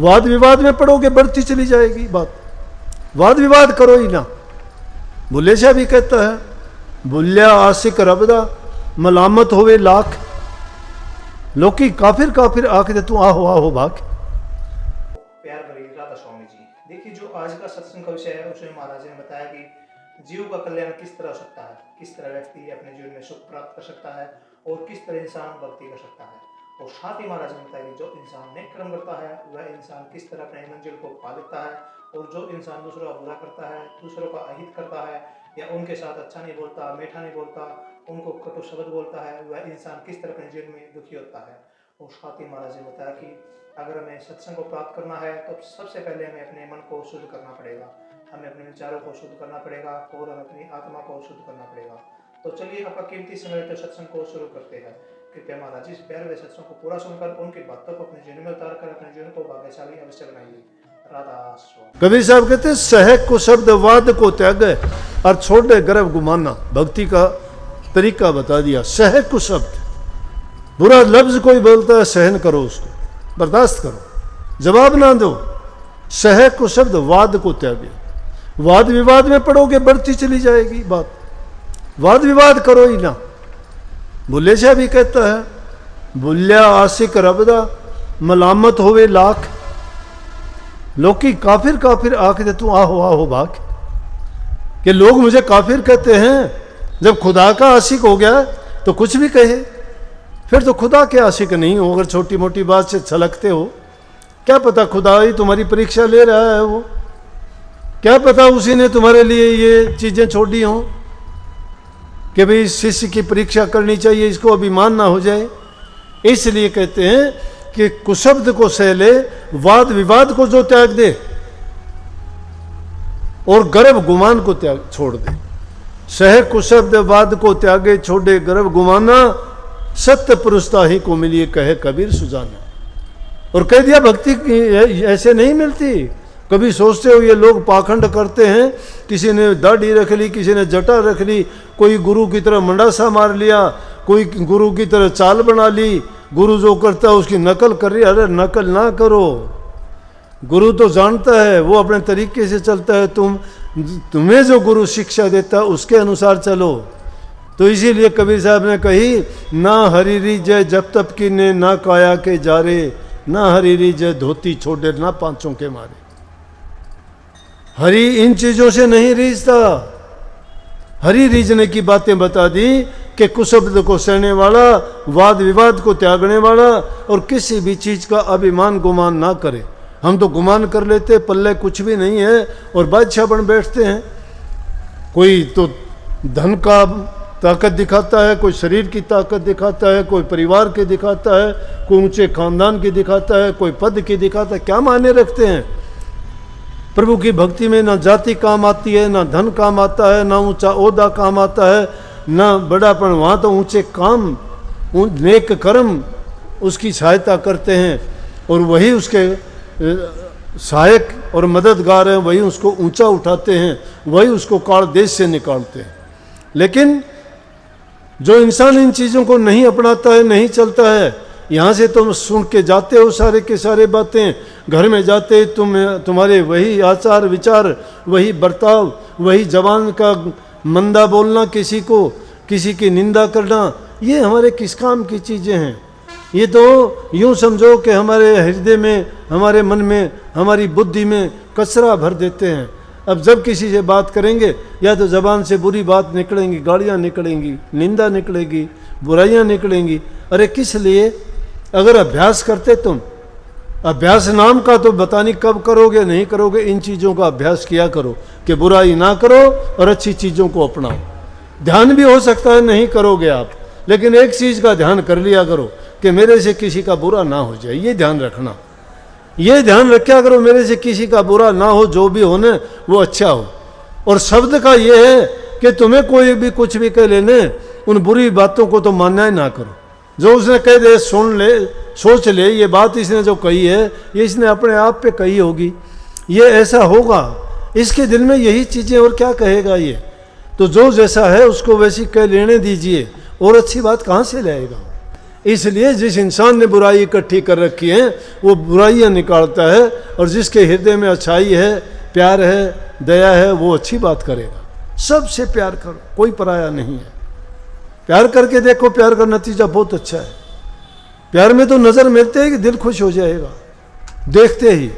वाद विवाद में पड़ोगे बढ़ती चली जाएगी बात। वाद विवाद करो ही ना। बुल्ले शाह भी कहता है, बुल्ल्या आशिक रबदा मलामत होवे लाख, लोकी काफिर काफिर आके तू आहो आहो भाग। प्यार भरी राधा स्वामी जी, देखिए जो आज का सत्संग का विषय है उसमें महाराज ने बताया कि जीव का कल्याण किस तरह हो सकता है, किस तरह व्यक्ति अपने जीवन में सुख प्राप्त कर सकता है और किस तरह इंसान भक्ति कर सकता है। और साथ ही महाराज ने बताया कि जो इंसान नेक कर्म करता है वह इंसान किस तरह अपने मंजिल को पा लेता है, और जो इंसान दूसरों का बुरा करता है, दूसरों का अहित करता है या उनके साथ अच्छा नहीं बोलता, मीठा नहीं बोलता, उनको कटु शब्द बोलता है, वह इंसान किस तरह अपने जीवन में दुखी होता है। और साथ ही महाराज ने बताया कि अगर हमें सत्संग को प्राप्त करना है तो सबसे पहले हमें अपने मन को शुद्ध करना पड़ेगा, हमें अपने विचारों को शुद्ध करना पड़ेगा और हमें अपनी आत्मा को शुद्ध करना पड़ेगा। तो चलिए आपका कीमती समय तो सत्संग को शुरू करते हैं। कृपया महाराज इस प्यारे सत्संग को पूरा सुनकर उनकी बातों को अपने जीवन में उतार कर अपने जीवन को भाग्यशाली अवश्य बनाइए। राधा स्वामी। कबीर साहब कहते हैं, सहक को शब्द वाद को त्याग और छोड़े गर्व गुमाना। भक्ति का तरीका बता दिया। सहक को शब्द, बुरा लफ्ज कोई बोलता है सहन करो, उसको बर्दाश्त करो, जवाब ना दो। सहक को शब्द वाद को त्यागे। वाद विवाद में पड़ोगे बढ़ती चली जाएगी बात। वाद विवाद करो ही ना। बुल्ले शाह भी कहता है, बुल्ल्या आशिक रबदा मलामत होवे लाख, लोकी काफिर काफिर आके तू आहो आहो भाग। कि लोग मुझे काफिर कहते हैं, जब खुदा का आशिक हो गया तो कुछ भी कहे, फिर तो खुदा के आशिक नहीं हो। अगर छोटी मोटी बात से छलकते हो, क्या पता खुदा ही तुम्हारी परीक्षा ले रहा है, वो क्या पता उसी ने तुम्हारे लिए ये चीजें छोड़ी हों कि भाई शिष्य की परीक्षा करनी चाहिए, इसको अभिमान ना हो जाए। इसलिए कहते हैं कि कुशब्द को सह ले, वाद विवाद को जो त्याग दे और गर्व गुमान को त्याग छोड़ दे। सह कुशब्द वाद को त्यागे, छोड़े गर्व गुमाना, सत्य पुरुषता ही को मिलिए कहे कबीर सुजाना। और कह दिया भक्ति ऐसे नहीं मिलती। कभी सोचते हो ये लोग पाखंड करते हैं, किसी ने दाढ़ी रख ली, किसी ने जटा रख ली, कोई गुरु की तरह मंडासा मार लिया, कोई गुरु की तरह चाल बना ली, गुरु जो करता है उसकी नकल कर रही है। अरे नकल ना करो, गुरु तो जानता है, वो अपने तरीके से चलता है। तुम्हें जो गुरु शिक्षा देता है उसके अनुसार चलो। तो इसीलिए कबीर साहब ने कही, ना हरीरी जय जब तब की ने, ना काया के जारे, ना हरीरी जय धोती छोड़े, ना पांचों के मारे। हरि इन चीजों से नहीं रीझता। हरि रीझने की बातें बता दी कि कुशब्द को सहने वाला, वाद विवाद को त्यागने वाला और किसी भी चीज का अभिमान गुमान ना करे। हम तो गुमान कर लेते, पल्ले कुछ भी नहीं है और बादशाह बन बैठते हैं। कोई तो धन का ताकत दिखाता है, कोई शरीर की ताकत दिखाता है, कोई परिवार की दिखाता है, कोई ऊंचे खानदान की दिखाता है, कोई पद की दिखाता है। क्या मायने रखते हैं? प्रभु की भक्ति में ना जाति काम आती है, ना धन काम आता है, ना ऊंचा ओहदा काम आता है, ना बड़ापन। वहाँ तो ऊंचे काम, नेक कर्म उसकी सहायता करते हैं और वही उसके सहायक और मददगार हैं, वही उसको ऊंचा उठाते हैं, वही उसको काल देश से निकालते हैं। लेकिन जो इंसान इन चीज़ों को नहीं अपनाता है, नहीं चलता है, यहाँ से तुम सुन के जाते हो सारे के सारे बातें, घर में जाते तुम्हारे वही आचार विचार, वही बर्ताव, वही जवान का मंदा बोलना, किसी को किसी की निंदा करना, ये हमारे किस काम की चीज़ें हैं? ये तो यूँ समझो कि हमारे हृदय में, हमारे मन में, हमारी बुद्धि में कचरा भर देते हैं। अब जब किसी से बात करेंगे, या तो ज़बान से बुरी बात निकलेंगी, गालियाँ निकलेंगी, निंदा निकलेगी, बुराइयाँ निकलेंगी। अरे किस लिए? अगर अभ्यास करते तुम, अभ्यास नाम का तो पता नहीं कब करोगे, नहीं करोगे। इन चीज़ों का अभ्यास किया करो कि बुराई ना करो और अच्छी चीज़ों को अपनाओ। ध्यान भी हो सकता है नहीं करोगे आप, लेकिन एक चीज़ का ध्यान कर लिया करो कि मेरे से किसी का बुरा ना हो जाए। ये ध्यान रखना, ये ध्यान रखा करो, मेरे से किसी का बुरा ना हो, जो भी होने वो अच्छा हो। और शब्द का ये है कि तुम्हें कोई भी कुछ भी कह लेने, उन बुरी बातों को तो मानना ही ना करो। जो उसने कह दे सुन ले, सोच ले, ये बात इसने जो कही है ये इसने अपने आप पे कही होगी, ये ऐसा होगा, इसके दिल में यही चीज़ें, और क्या कहेगा ये। तो जो जैसा है उसको वैसी कह लेने दीजिए, और अच्छी बात कहाँ से लाएगा। इसलिए जिस इंसान ने बुराई इकट्ठी कर रखी है वो बुराइयां निकालता है, और जिसके हृदय में अच्छाई है, प्यार है, दया है, वो अच्छी बात करेगा। सबसे प्यार करो, कोई पराया नहीं है। प्यार करके देखो, प्यार का नतीजा बहुत अच्छा है। प्यार में तो नज़र मिलते ही कि दिल खुश हो जाएगा देखते ही,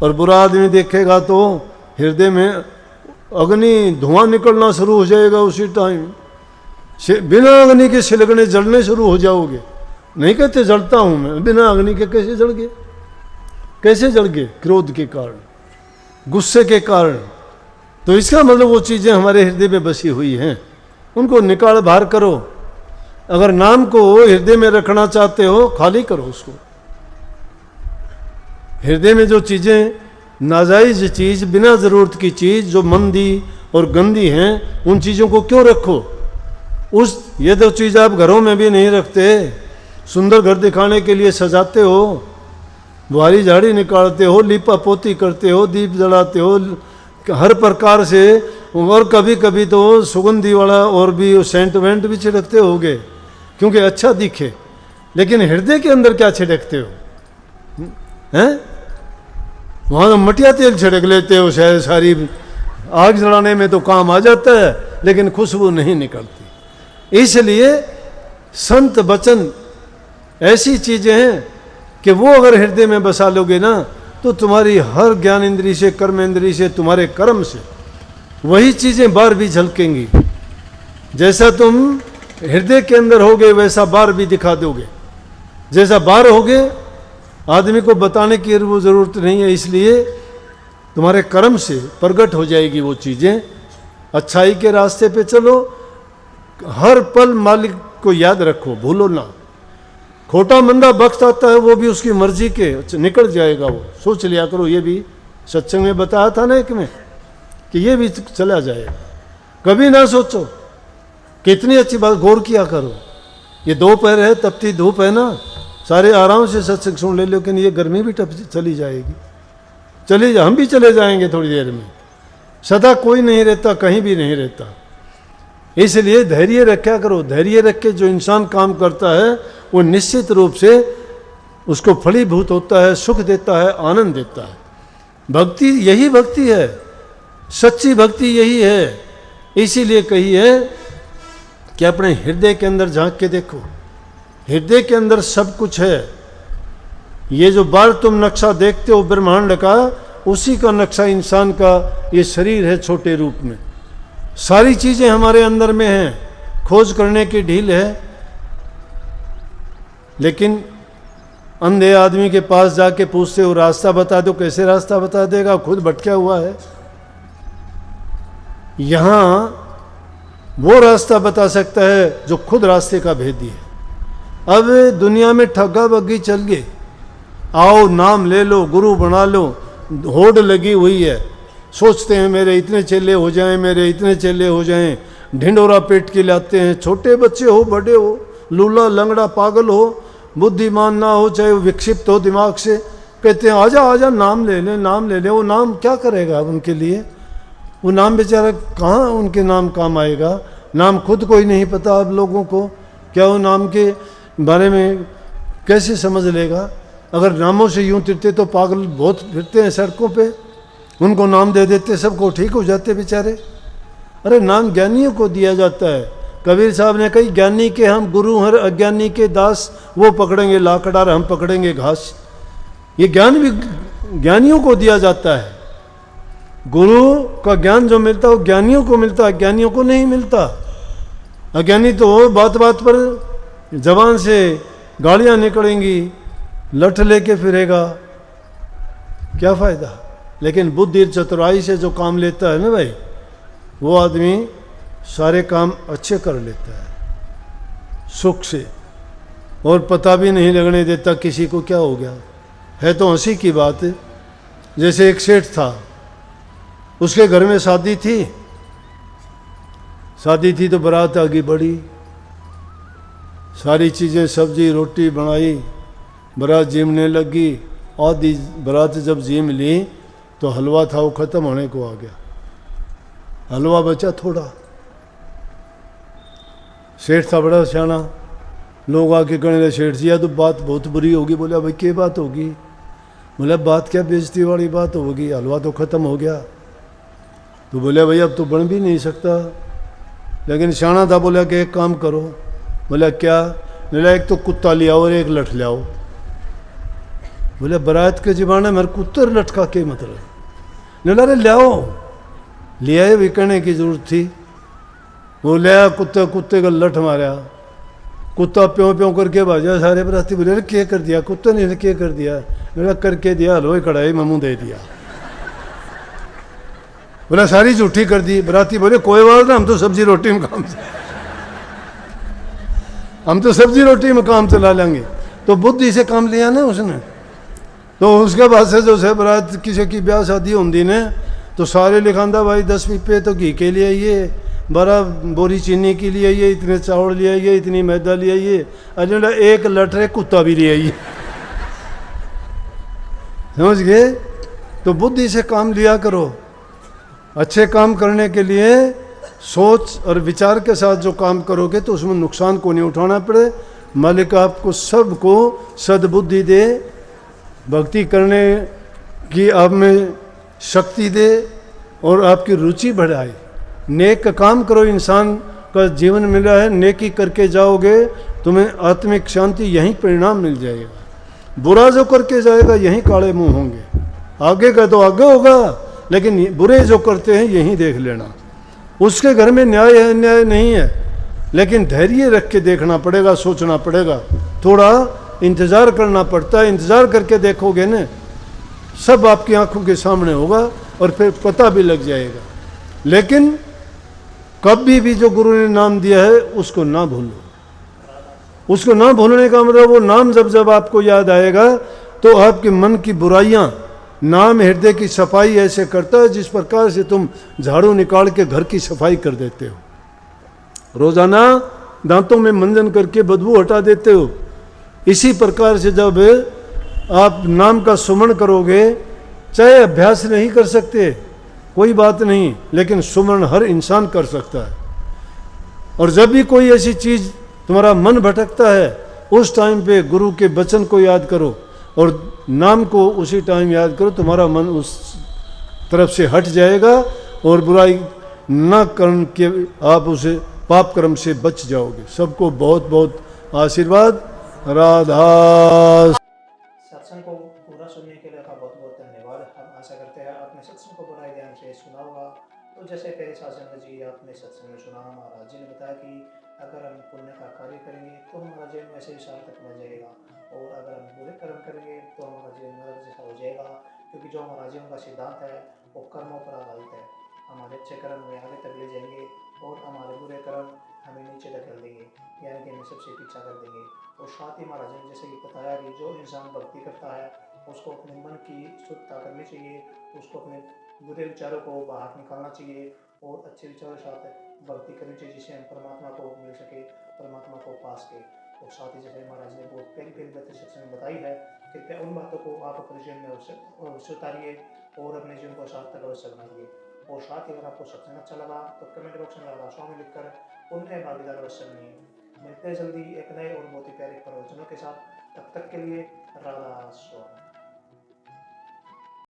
और बुरा आदमी देखेगा तो हृदय में अग्नि धुआं निकलना शुरू हो जाएगा उसी टाइम। बिना अग्नि के सिलगने जलने शुरू हो जाओगे। नहीं कहते जलता हूं मैं, बिना अग्नि के कैसे जल गए? कैसे जल गए? क्रोध के कारण, गुस्से के कारण। तो इसका मतलब वो चीज़ें हमारे हृदय में बसी हुई हैं, उनको निकाल बाहर करो। अगर नाम को हृदय में रखना चाहते हो, खाली करो उसको। हृदय में जो चीज़ें नाजायज चीज़, बिना ज़रूरत की चीज़ जो मंदी और गंदी हैं, उन चीज़ों को क्यों रखो? ये तो चीज़ आप घरों में भी नहीं रखते। सुंदर घर दिखाने के लिए सजाते हो, बुहारी झाड़ी निकालते हो, लीपा पोती करते हो, दीप जलाते हो हर प्रकार से, और कभी कभी तो सुगंधी वाला और भी सेंट वेंट भी छिड़कते होगे क्योंकि अच्छा दिखे। लेकिन हृदय के अंदर क्या छिड़कते हो? हैं? वहाँ मटिया तेल छिड़क लेते हो, शायद सारी आग जलाने में तो काम आ जाता है, लेकिन खुशबू नहीं निकलती। इसलिए संत वचन ऐसी चीज़ें हैं कि वो अगर हृदय में बसा लोगे ना, तो तुम्हारी हर ज्ञान इंद्री से, कर्म इंद्री से, तुम्हारे कर्म से वही चीज़ें बाहर भी झलकेंगी। जैसा तुम हृदय के अंदर होगे वैसा बाहर भी दिखा दोगे। जैसा बाहर होगे आदमी को बताने की वो ज़रूरत नहीं है, इसलिए तुम्हारे कर्म से प्रकट हो जाएगी वो चीज़ें। अच्छाई के रास्ते पे चलो, हर पल मालिक को याद रखो, भूलो ना। खोटा मंदा वक्त आता है, वो भी उसकी मर्जी के निकल जाएगा, वो सोच लिया करो। ये भी सत्संग में बताया था ना एक में, कि ये भी चला जाएगा। कभी ना सोचो, कितनी अच्छी बात, गौर किया करो। ये दोपहर है, तपती धूप है ना, सारे आराम से सत्संग सुन ले, लेकिन ये गर्मी भी चली जाएगी। हम भी चले जाएंगे थोड़ी देर में। सदा कोई नहीं रहता, कहीं भी नहीं रहता। इसलिए धैर्य रखा करो। धैर्य रख के जो इंसान काम करता है वो निश्चित रूप से उसको फलीभूत होता है, सुख देता है, आनंद देता है। भक्ति यही भक्ति है, सच्ची भक्ति यही है। इसीलिए कही है कि अपने हृदय के अंदर झांक के देखो। हृदय के अंदर सब कुछ है। ये जो बार तुम नक्शा देखते हो ब्रह्मांड का, उसी का नक्शा इंसान का ये शरीर है छोटे रूप में। सारी चीज़ें हमारे अंदर में हैं, खोज करने की ढील है। लेकिन अंधे आदमी के पास जाके पूछते हो रास्ता बता दो, कैसे रास्ता बता देगा? खुद भटका हुआ है। यहाँ वो रास्ता बता सकता है जो खुद रास्ते का भेदी है। अब दुनिया में ठगा बग्गी चल गए। आओ नाम ले लो, गुरु बना लो, होड़ लगी हुई है। सोचते हैं मेरे इतने चेले हो जाएं, मेरे इतने चेले हो जाएं। ढिंडोरा पेट के लाते हैं, छोटे बच्चे हो, बड़े हो, लूला लंगड़ा पागल हो, बुद्धिमान ना हो, चाहे वो विक्षिप्त हो दिमाग से, कहते हैं आजा आजा नाम ले ले, नाम ले ले। वो नाम क्या करेगा उनके लिए? वो नाम बेचारा कहाँ उनके नाम काम आएगा? नाम खुद को ही नहीं पता अब लोगों को, क्या वो नाम के बारे में कैसे समझ लेगा? अगर नामों से यूं तिरते तो पागल बहुत फिरते हैं सड़कों पे, उनको नाम दे देते, सबको ठीक हो जाते बेचारे। अरे नाम ज्ञानियों को दिया जाता है। कबीर साहब ने कही ज्ञानी के हम गुरु हर अज्ञानी के दास, वो पकड़ेंगे लाकड़ार हम पकड़ेंगे घास। ये ज्ञान भी ज्ञानियों को दिया जाता है। गुरु का ज्ञान जो मिलता है वो ज्ञानियों को मिलता है, ज्ञानियों को नहीं मिलता। अज्ञानी तो बात बात पर जबान से गालियाँ निकलेंगी, लठ लेके फिरेगा, क्या फ़ायदा? लेकिन बुद्धि चतुराई से जो काम लेता है ना भाई, वो आदमी सारे काम अच्छे कर लेता है सुख से, और पता भी नहीं लगने देता किसी को क्या हो गया है। तो हंसी की बात है, जैसे एक सेठ था, उसके घर में शादी थी तो बारात आगे बढ़ी, सारी चीज़ें सब्जी रोटी बनाई, बारात जीमने लगी। आधी बारात जब जीम ली तो हलवा था वो ख़त्म होने को आ गया, हलवा बचा थोड़ा। सेठ था बड़ा सियाना, लोग आके कहने लगे सेठ जी तो बात बहुत बुरी होगी। बोला भाई क्या बात होगी? बोला बात क्या बेइज्जती वाली बात होगी, हलवा तो ख़त्म हो गया। तो बोले भाई अब तो बन भी नहीं सकता, लेकिन शाना था। बोला कि एक काम करो। बोला क्या? बोला एक तो कुत्ता ले आओ और एक लठ ले आओ। बोले बारात के ज़माने में कुत्ते लटका के मतलब? बोला अरे ले आओ। ले आए, भी कहने की जरूरत थी। वो ले आया कुत्ते, कुत्ते का लठ मारा, कुत्ता प्यों प्यों करके भाजा। सारे बराती बोले अरे क्या कर दिया? कुत्ते ने क्या कर दिया? बोला करके दिया, हलवा कढ़ाई में मुँह दे दिया। बोला सारी झूठी कर दी। बराती बोले कोई बात ना, हम तो सब्जी रोटी में काम हम तो सब्जी रोटी में काम चला लेंगे। तो बुद्धि से काम लिया ना उसने। तो उसके बाद से जो है बरात किसी की ब्याह शादी होती ने तो सारे लिखांदा भाई 10 पीपे तो घी के लिए आइए, 12 बोरी चीनी के लिए आइए, इतने चावल ले आइए, इतनी मैदा ले आइए, अरे एक लटरे कुत्ता भी ले आइए। समझ गए? तो बुद्धि से काम लिया करो। अच्छे काम करने के लिए सोच और विचार के साथ जो काम करोगे तो उसमें नुकसान को नहीं उठाना पड़े। मालिक आपको सबको सद्बुद्धि दे, भक्ति करने की आप में शक्ति दे और आपकी रुचि बढ़ाए। नेक काम करो, इंसान का जीवन मिला है, नेकी करके जाओगे तुम्हें आत्मिक शांति यहीं परिणाम मिल जाएगा। बुरा जो करके जाएगा यहीं काले मुंह होंगे। आगे का तो आगे होगा, लेकिन बुरे जो करते हैं यहीं देख लेना। उसके घर में न्याय है न्याय नहीं है, लेकिन धैर्य रख के देखना पड़ेगा, सोचना पड़ेगा, थोड़ा इंतज़ार करना पड़ता है। इंतज़ार करके देखोगे ना सब आपकी आंखों के सामने होगा और फिर पता भी लग जाएगा। लेकिन कभी भी जो गुरु ने नाम दिया है उसको ना भूलो। उसको ना भूलने का मतलब वो नाम जब जब आपको याद आएगा तो आपके मन की बुराइयां, नाम हृदय की सफाई ऐसे करता है जिस प्रकार से तुम झाड़ू निकाल के घर की सफाई कर देते हो, रोजाना दांतों में मंजन करके बदबू हटा देते हो। इसी प्रकार से जब आप नाम का सुमरण करोगे, चाहे अभ्यास नहीं कर सकते कोई बात नहीं, लेकिन सुमरण हर इंसान कर सकता है। और जब भी कोई ऐसी चीज़ तुम्हारा मन भटकता है उस टाइम पे गुरु के वचन को याद करो और नाम को उसी टाइम याद करो, तुम्हारा मन उस तरफ से हट जाएगा और बुराई न करने के आप उसे पाप कर्म से बच जाओगे। सबको बहुत बहुत आशीर्वाद। राधा। सत्संग को पूरा सुनने के लिए आपका बहुत बहुत धन्यवाद। हम आशा करते हैं आपने सत्संग को बड़े ध्यान से सुना होगा। तो जैसे पहले साधन जी आपने सत्संग में सुना, महाराज जी ने बताया कि अगर हम पुण्य का कार्य करेंगे तो हमारा जीवन वैसे ही सार्थक बन जाएगा, और अगर हम बुरे कर्म करेंगे तो हमारा जीवन नरक जैसा हो जाएगा। क्योंकि जो हमारा जीवन का सिद्धांत है वो कर्मों पर आधारित है। हमारे अच्छे कर्म हमें आगे तक ले जाएंगे और हमारे बुरे कर्म हमें नीचे धकेल देंगे, यानी कि हमें सबसे पीछा कर देंगे। और साथ ही महाराज ने जैसे कि बताया कि जो इंसान भक्ति करता है उसको अपने मन की शुद्धता करनी चाहिए, उसको अपने बुरे विचारों को बाहर निकालना चाहिए और अच्छे विचारों के साथ भक्ति करनी चाहिए, जिससे हम परमात्मा को मिल सके, परमात्मा को पा सके। और साथ ही जैसे महाराज ने बहुत पहली पहली बातें सत्संग में बताई है, कृपया उन बातों को आप अपने जीवन में अवश्य उतारिए और अपने जीवन को सार्थक अवश्य बनाइए। और साथ ही अगर आपको सत्संग अच्छा लगा तो कमेंट बॉक्स में राधा स्वामी लिखकर पुण्य भागीदार अवश्य बनिए। मिलते हैं जल्दी एक नए और बहुत ही प्यारे प्रवचनों के साथ। तब तक के लिए राधा स्वामी।